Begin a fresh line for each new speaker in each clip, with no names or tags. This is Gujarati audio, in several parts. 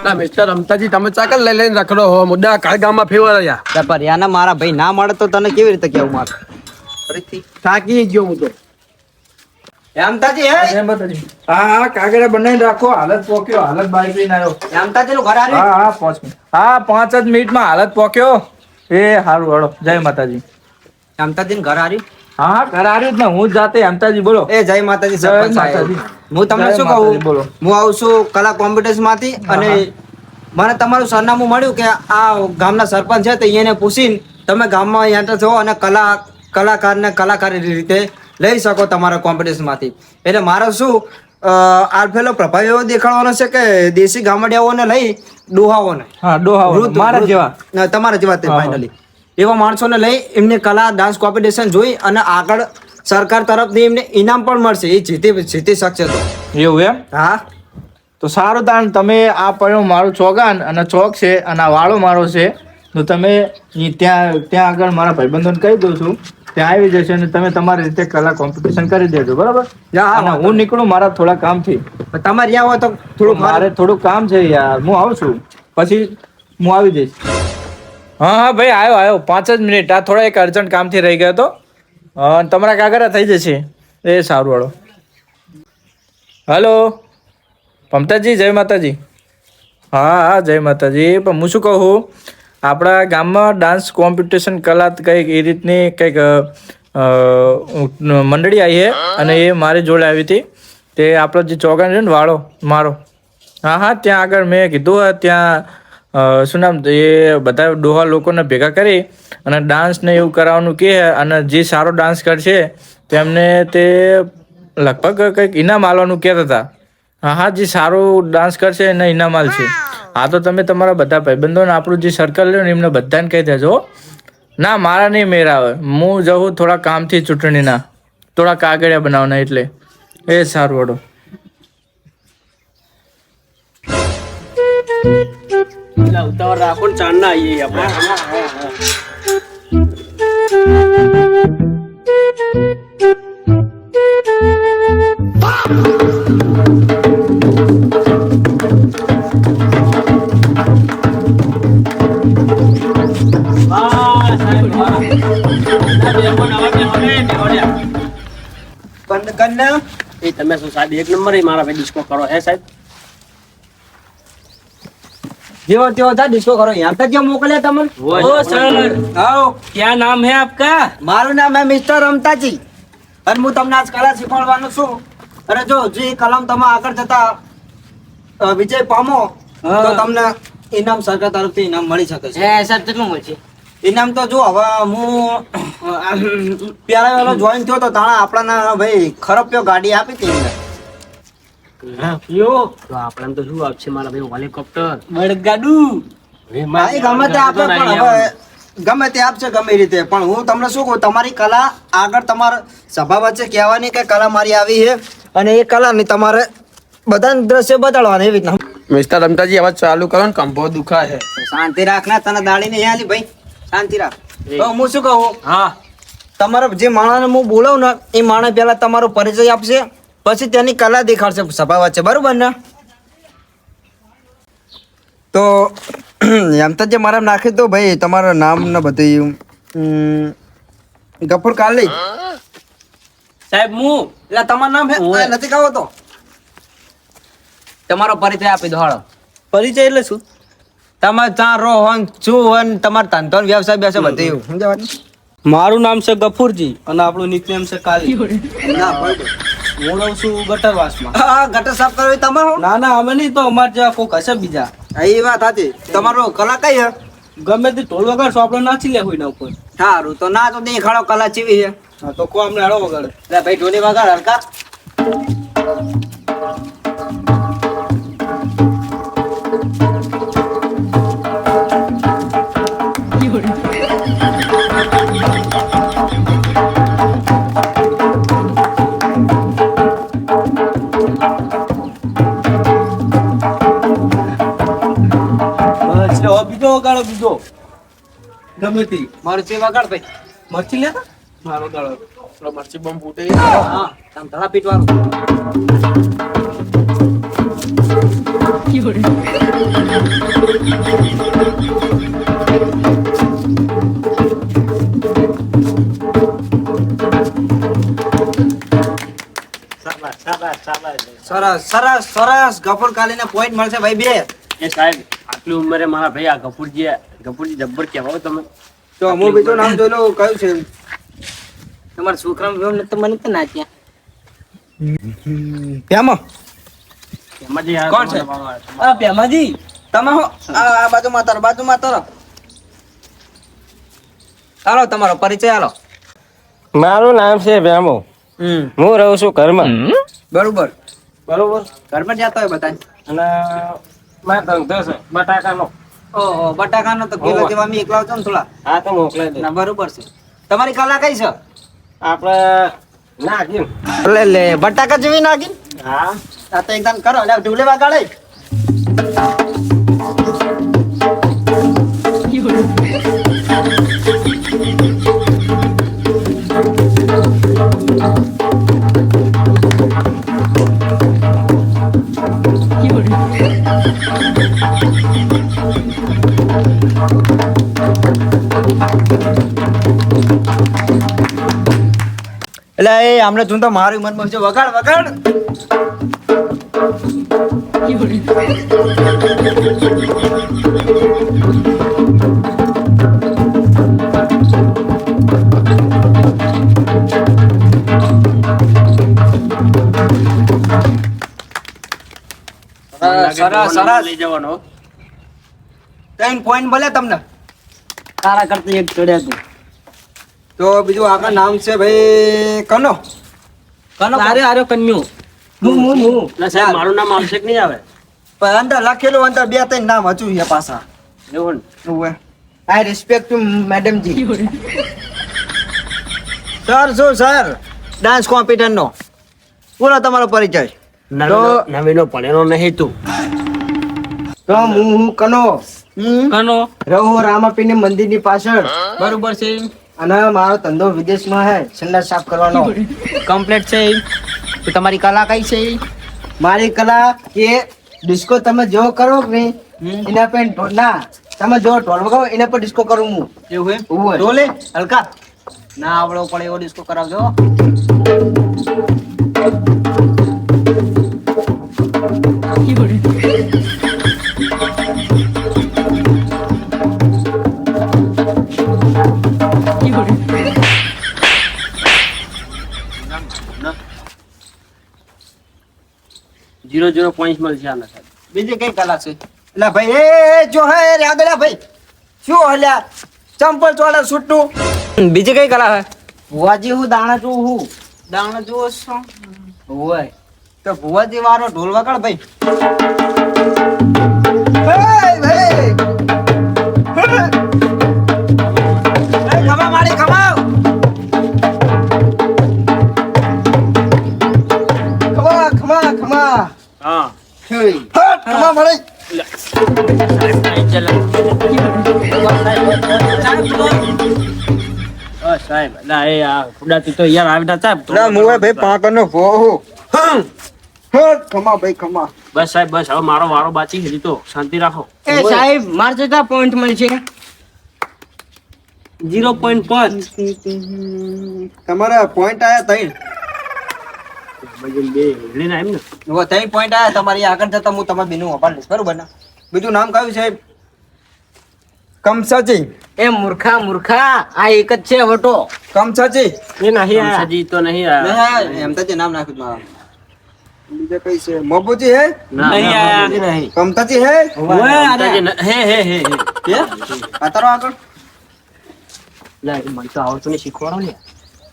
ના મિસ્ટર રમતાજી તમે ચાકલ લઈને રખડો હો મુદ્દા કાળ ગામમાં ફેવરાયા
પર યાના મારા ભાઈ ના મળે તો તને કેવી રીતે કેવું મારે ફરીથી
થાકી ગયો હું તો
હેમતાજી હે
હા કાગડા બનાવીને રાખો હાલત પોક્યો હાલત બાઈક લઈને આવ્યો
હેમતાજી નું ઘર આવ્યું
હા 5 મિનિટ હા 5 જ મિનિટમાં હાલત પોક્યો એ હારું હળો જય માતાજી
હેમતાજી નું ઘર આવ્યું
હા ઘર આવ્યું જ ને હું જ જાતે હેમતાજી બોલો
એ જય માતાજી
જય
સરપંચ
માતાજી.
સાહેબ હું તમને
જય
શું
માતાજી,
કહું
બોલો.
હું આવું છું કલા કોમ્પિટિશન માંથી અને મને તમારું સરનામું મળ્યું કે આ ગામના સરપંચ છે તો એને પૂછીને તમે ગામમાં એન્ટર થો અને કલાકારને કલાકારી રીતે લઈ શકો તમારા કોમ્પિટિશન માંથી એટલે મારે શું આલ્ફેલો પ્રભાવ એવો દેખાડવાનો છે કે દેશી ગામડિયાઓને લઈ ડોહાઓને
હા ડોહા
વૃદ્ધ-
મારા
વૃદ્ધ-
જેવા
તમારા જેવા તે
હા,
ફાઇનલી એવા માણસોને લઈ એમને કલા ડાન્સ કોમ્પિટિશન જોઈ અને આગળ સરકાર તરફથી એમને ઇનામ પણ મળશે એ જીતી શકશે તો
એવું એમ
હા
તો સારું તાણ તમે આ પડ્યો મારું ચોગાન અને ચોક છે અને આ વાળો મારો છે તો તમે ત્યાં આગળ મારા ભાઈબંધોને કહી દઉં છું ત્યાં આવી જશે અને તમે તમારી રીતે કલા કોમ્પિટિશન કરી દેજો બરાબર
હા,
અને
વાંધો
હું નીકળું મારા થોડા કામથી
તમારે ત્યાં હોય તો થોડુંક
મારે થોડું કામ છે યાર હું આવું છું પછી હું આવી જઈશ હા ભાઈ આવ્યો 5 જ મિનિટ આ થોડા એક અર્જન્ટ કામથી રહી ગયો હતો તમારા કાગરા થઈ જશે એ સારું વાળો હલો મમતાજી જય માતાજી હા જય માતાજી પણ હું શું કહું આપણા ગામમાં ડાન્સ કોમ્પિટિશન કલા કંઈક એ રીતની કંઈક મંડળી આવી છે અને એ મારી જોડે આવી હતી તે આપણો જે ચોગાન છે ને વાળો મારો હા ત્યાં આગળ મેં કીધું ત્યાં શું નામ એ બધા ડોહા લોકોને ભેગા કરી અને ડાન્સ ને એવું કરાવવાનું કહે અને જે સારો ડાન્સ કરશે તેમને તે લગભગ કંઈક ઇનામ આલવાનું કહેતા હતા હા જે સારું ડાન્સ કરશે એને ઇનામ આલશે હા તો તમે તમારા બધા ભાઈબંધોને આપણું જે સર્કલ લે ને એમને બધાને કહી દેજો ના મારા નહીં મેર આવે હું જઉં થોડા કામથી ચૂંટણીના થોડા કાગળિયા બનાવવાના એટલે એ સારું વડો
ઉતાવળ રાખો ને ચાંદ ના આવીએ આપણે
કન્યા
એ તમે શું સાહેબ એક નંબર મારા ભાઈ ડિસ્કો કરો હે સાહેબ
જેવો તેવો था डिस्को करो यहाँ तक क्यों मोकले तमन
ओ सर
आओ
क्या नाम है आपका
મારું નામ હે મિસ્ટર રમતાજી અને હું તમને આજ કલા શીખવાડવાનો છું અરે જો જે કલમ તમે આગળ જતા વિજય પામો તો તમને ઇનામ સરકાર તરફથી ઇનામ મળી શકે છે
સર કેટલું મળશે
ઇનામ તો જો હવે હું પેલા વેલો જોઈન થયો તો તાણા આપણાના ભાઈ ખરપ્યો ગાડી આપી હતી એમને
યો તો આપણે તો શું આપશે મારા ભાઈ હેલિકોપ્ટર બળદગાડું
હા, એ ગમે તે આપે પણ હવે ગમે તે આપશે ગમે એ રીતે પણ હું તમને શું કહું તમારી કલા આગળ તમારે સભા વચ્ચે કહેવાની કે કલા મારી આવી છે અને એ કલાની તમારે બધાને દ્રશ્ય બતાડવાના એવી રીતના
મિસ્ટર રમતાજી અવાજ ચાલુ કરો ને કંપો દુખા છે
શાંતિ રાખ ને તને દાડીને યાલી ભાઈ શાંતિ રાખ તો હું શું કહું
હા
તમારા જે માણસને હું બોલાવું ને એ માણસ પહેલા તમારો પરિચય આપશે પછી તેની કલા દેખાડશે સભા વચ્ચે બરોબર ને તો એમ તો જે મારા નાખી દો ભાઈ તમારું નામ ને બધું ગફુર કાલી
સાહેબ હું
એટલે તમારું નામ હે આ નથી કહો તો
તમારો પરિચય આપી દો હાલો
પરિચય એટલે શું તમે ત્યાં રહો હોન શું હોય ને તમારો ધંધો ને વ્યવસાય બેસે બધું એવું સમજાવાનું
મારું નામ છે ગફુરજી અને આપણું નિકનેમ છે કાલી
ના બરોબર
હું રહું છું ગટરવાસમાં
હા ગટર સાફ કરવી તમારો
ના ના અમે નહીં તો અમારે જેવા કોક હશે બીજા
એ વાત હતી તમારો કલા કઈ હે
ગમે તે ઢોલ વગાડશો આપણે નાચી લે એના ઉપર
સારું તો ના તો દેખાડો કલા ચીવી છે
હા તો કો અમને હેડો વગાડે
એટલે ભાઈ ઢોલી વગાડ હરકા
બસ લે, હવે બીજો વગાડો બીજો ગમે તે
મારું ચી વગાડ ભાઈ
મરચી લેતા મારો વગાડો
મરચી બમ ફૂટે
હા તમ ધડા પીટવાનું
શાબાશ, શાબાશ, શાબાશ.
સરસ સરસ સરસ ગફુર કાલીને પોઈન્ટ મળશે ભાઈ બે.
એ સાહેબ આટલી ઉંમરે મારા ભાઈ આ ગફુરજી જબ્બર કહેવાય તમે.
તો હું બીજું નામ જોઈ લઉં કયું છે?
તમારા છોકરામાં વ્યવહાર નથી તો મને તો ના ત્યાં.
પ્યામો
એમાં જે આ
કોણ છે?
તમારો વાળો આવે.
પ્યામાજી તમે હો આ બાજુમાં તારો હાલો તમારો પરિચય હાલો.
મારું નામ છે ભેમો. હું રહું છું ઘરમાં.
બરોબર.
બરોબર.
ઘરમાં જતા હોય બધા.
અને મારો ધંધો છે બટાકાનો.
ઓહો બટાકાનો તો કિલો જેવા અમે એકલા છો ને થોડા.
હા તો મોકલાઈ દે.
ના બરોબર છે. તમારી કલા કઈ છે?
આપણે નાખીને.
લે બટાકા જેવી નાખી.
હા
આ તો એકદમ કરો લે ઢુલે વાગાડે. એટલે એ હમણાં તું તો મારી મનમાં છે વગાડ વગાડ. સરસ સરસ.
લઈ જવાનો.
3 પોઈન્ટ મળે તમને.
તારા કરતા એક ચડ્યા તું.
તો બીજું આગળ નામ છે ભાઈ કનો.
આરે કન્યો. ના સાહેબ મારું નામ આવશે કે નહીં આવે?
પણ અંદર લખેલું અંદર 2-3 નામ હજુ છે પાછા.
એવું ને?
આઈ રિસ્પેક્ટ ટુ મેડમજી. સર શું સર ડાન્સ કોમ્પિટિશન નો પૂરો તમારો પરિચય.
નવીનો ભણેલો નહીં તું.
તો હું કનો
કનો
રહું રામાપીની મંદિરની પાછળ.
બરોબર છે.
અને મારો ધંધો વિદેશમાં હે સંડાસ સાફ કરવાનો.
કમ્પ્લીટ છે. તો તમારી કલા કઈ છે?
મારી કલા કે ડિસ્કો તમે જો કરો કે નહીં એના પર ના તમે જો ઢોલ વગાવો એના પર ડિસ્કો કરું હું.
એવું એમ?
ઢોલે હલકા ના આવડો પડે એવો ડિસ્કો કરાવજો.
જીરો જીરો પોઈન્ટ મળશે આના સાહેબ.
બીજી કઈ કલા છે? એટલે ભાઈ એ જો હે યાદ લે ભાઈ શું હલ્યા ચંપલ ચોળે છૂટું. બીજી કઈ કલા હે? ભુવાજી હું દાણા જોઉં હું. દાણા જોવો છો? હોય તો ભુવાજી વાળો ઢોલ વગાડ ભાઈ. ભાઈ ખમા મારી ખમા ખમા ખમા
હા.
ખમા મારી.
સાહેબ ના એ આ ફુડાતી તો યાર આવતા સાહેબ.
ના મુએ ભાઈ પાકનો ભોહો ખમા ભાઈ ખમા.
બસ સાહેબ બસ હવે મારો વારો બાકી હજી તો શાંતિ રાખો.
એ સાહેબ મારે કેટલા પોઈન્ટ મળશે?
0.5.
તમારા પોઈન્ટ આયા ત્રણ.
બે હેડીને આવીને.
હવે ત્રણ પોઈન્ટ આયા તમારી આગળ જતા હું તમારે બેનું વપાડ લઈશ બરોબર ને. બીજું નામ કયું સાહેબ? કમસાજી.
એ મૂર્ખા આ એક જ છે વટો.
કમસાજી
એ નહીં આયા.
હજી તો નહીં આયા.
એમ તો જે નામ નાખ્યું મારા. બીજા કઈ છે? મબુજી હે?
ના,
નહીં
ના,
આયા.
નહીં.
કમતાજી હે?
મમતાજી ન- હે હે હે હે.
હે? આતારો આગળ.
લા, એ મને તો આવડતું નહીં, શીખવાડો ને.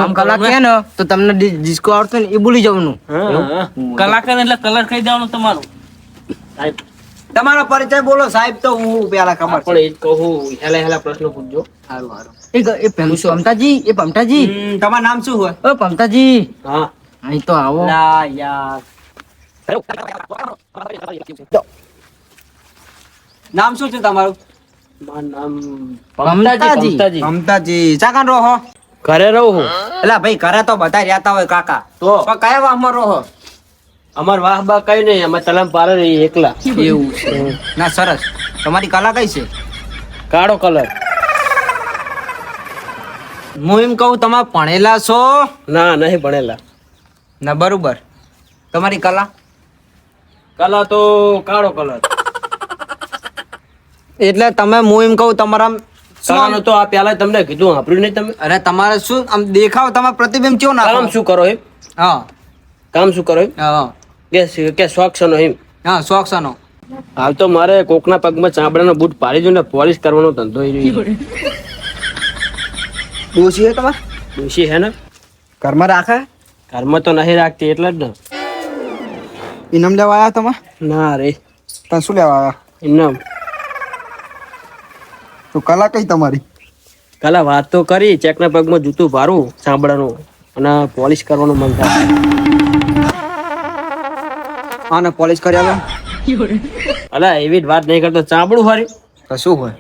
આમ કલા કે ને તો તમને ડિસ્કો આવડતો ને એ ભૂલી જવાનું.
કલાકાર એટલે કલર કહી દેવાનું તમારું.
સાહેબ
તમારો પરિચય બોલો સાહેબ તો હું પેલા ખબર છે.
પણ એ જ કહું હેલા હેલા પ્રશ્ન પૂછજો.
પમતાજી
તમારું નામ શું હોય?
ઓ પમતાજી
હા
અહીં તો આવો.
લા યાર નામ શું છે તમારું?
મારું નામ
મમતાજી.
મમતાજી.
મમતાજી ચાકાન રહો?
ઘરે રહું હું.
એલા ભાઈ ઘરે તો બધા રહેતા હોય કાકા
તો
પણ કયા વાહમાં રહો?
અમાર વાહ બા કઈ નહીં, અમે તલામ પારે રહીએ એકલા.
એવું છે ના સરસ. તમારી કલા કઈ છે?
કાળો કલર.
હું એમ કહું તમે ભણેલા છો?
ના, નહીં ભણેલા.
ના બરોબર. તમારી કલા?
કલર તો કાળો કલર.
એટલે તમે હું એમ કહું તમારા
કલાનો તો આ પેલા તમને કીધું, સાંભળ્યું નહીં તમે?
અરે તમારે શું આમ દેખાવ, તમારા પ્રતિબિંબ કેવું નાખો?
કામ શું કરો એમ?
હા
કામ શું કરો એમ?
હા
કે શોખ છે નો એમ?
હા શોખ શાનો?
હાલ તો મારે કોકના પગમાં ચામડાનો બૂટ પાડી દઉં ને પોલિશ કરવાનો ધંધો એ રહ્યો.
ડોશી છે તમારે?
ડોશી હે ને?
ઘરમાં રાખે?
ઘરમાં તો નહીં રાખતી એટલે જ ને.
ઇનામ લેવા આવ્યા તમે?
ના રે,
તમે શું લેવા આવ્યા?
એમને
તો કલા કઈ તમારી?
કલા વાત તો કરી, ચેકના પગમાં જૂતું ભારું ચામડાનું અને પોલિશ કરવાનું મન થાય.
હા ને પોલિશ કરી આવે?
અલા એવી જ વાત નહીં કરતો, ચામડું હારી.
તો શું હોય?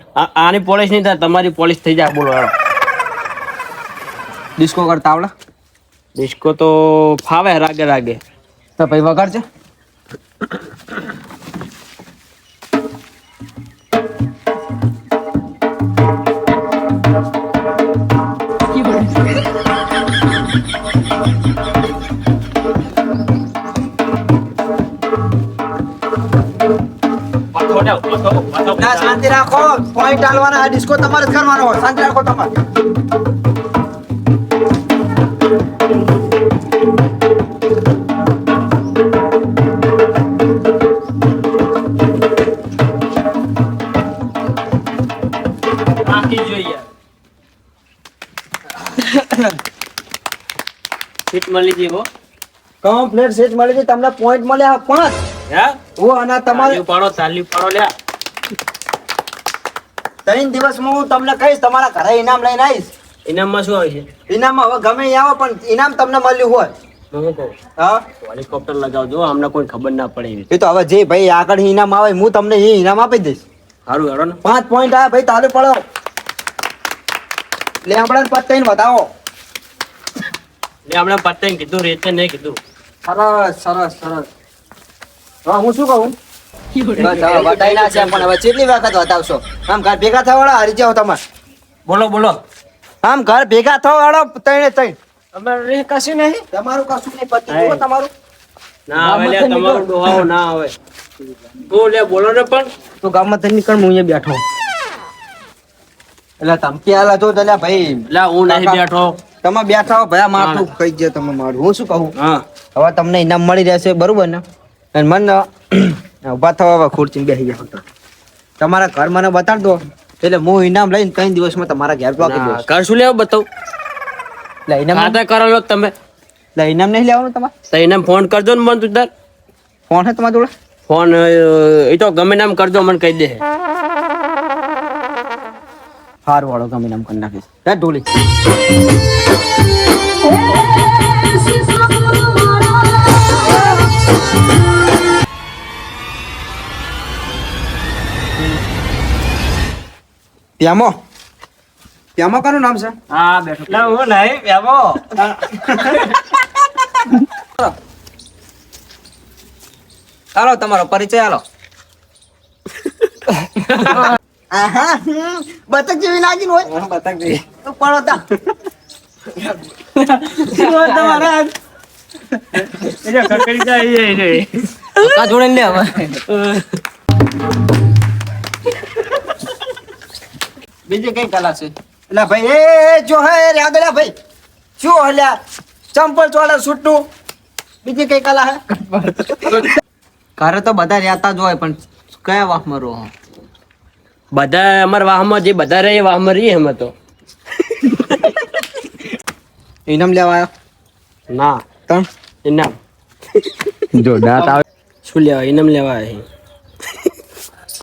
આની પોલિશ નહીં થાય, તમારી પોલિશ થઈ જાય. બોલો હાલો.
ડિસ્કો કરતા આવડે?
ડિસ્કો તો ફાવે રાગે રાગે.
તો ભાઈ વગાડજે. ના શાંતિ રાખો, પોઈન્ટ આલવાના. આ ડિસ્કો તમારે જ કરવાનો હોય. શાંતિ રાખો તમારે.
સીટ મળી ગઈ હો.
કમ્પ્લીટ સેટ મળી ગઈ તમને. પોઈન્ટ મળ્યા 5.
હે?
ઓ અને તમારે
તાલી પાડો લ્યા.
3 દિવસમાં હું તમને કહીશ, તમારા ઘરે ઇનામ લઈને આવીશ.
ઇનામમાં શું આવે છે?
ઇનામ હવે ગમે એ આવો પણ ઇનામ તમને મળ્યું હોય.
હું કહું
હા
હેલિકોપ્ટર લગાવજો, અમને કોઈ ખબર ના પડે એવી.
એ તો હવે જે ભાઈ આગળ ઇનામ આવે હું તમને એ ઇનામ આપી દઈશ.
સારું હેડો ને.
5 પોઈન્ટ આવ્યા ભાઈ, તાલે પડો. લે આપણે પત્તાઈને બતાવો.
એટલે આપણે પત્તાઈને કીધું, રેતે નહીં કીધું.
સરસ સરસ સરસ. હા હું શું કહું? બસ હવે બતાવી ના છે પણ હવે કેટલી વખત બતાવશો? આમ ઘર ભેગા થવા વાળા હારી જાઓ તમે.
બોલો બોલો.
આમ ઘર ભેગા થવા વાળા 3
અમારે કશું નહીં.
તમારું કશું નહીં પતી ગયું તમારું.
ના આવે લ્યા, તમારો ડોહાઓ ના આવે. તું લે બોલો ને પણ.
તો ગામમાં તને નીકળ, હું અહીંયા બેઠો. એટલે ધમકી આલા તો એટલે ભાઈ
એટલે હું નહીં બેઠો.
તમે બેઠા હો ભાઈ, માથું ખાઈ જાય તમે મારું. હું શું કહું?
હા
હવે તમને ઇનામ મળી રહેશે બરોબર ને? અને મને ઉભા થવા હવે ખુરચીને બેસી ગયા. તમારા ઘર મને બતાડ દો એટલે હું ઇનામ લઈને 3 દિવસમાં તમારા ઘેર પહોંચી દઈશ.
કર શું લેવું બતાવ.
એટલે ઇનામ
ખાતા કરેલો તમે.
એટલે ઇનામ નહીં લેવાનું તમારે?
તો એને ફોન કરજો ને મને તું તાર.
ફોન હે તમારા જોડે?
ફોન એ તો ગમે નામ કરજો, મને કહી દે.
સારું વાળો ગમે નામ કરી નાખીશ. હે ઢોલી પ્યામો પ્યામો કાનું નામ છે?
હા બેઠો. ના હું નહીં બેબો.
ચાલો તમારો પરિચય આલો. આહા બતક જેવી લાગી હોય. બતક જેવી તો પડો તા.
તમારા એ કકડી જાય એ
કા જોડે લે હવે. બીજી કઈ કલા છે? એટલે ભાઈ એ જો હે રે આગળ ભાઈ શું હલ્યા ચંપલ ચોળા છૂટું. બીજી કઈ કલા હે? ઘરે તો બધા રહેતા જ હોય પણ કયા વાહમાં રહો?
બધા અમારા વાહમાં જે બધા રહે એ વાહમાં રહીએ અમે તો.
ઇનામ લેવા આવ્યો?
ના
તણ
ઇનામ
જો દાંત આવે.
શું લેવા? ઇનામ લેવા આવ્યા.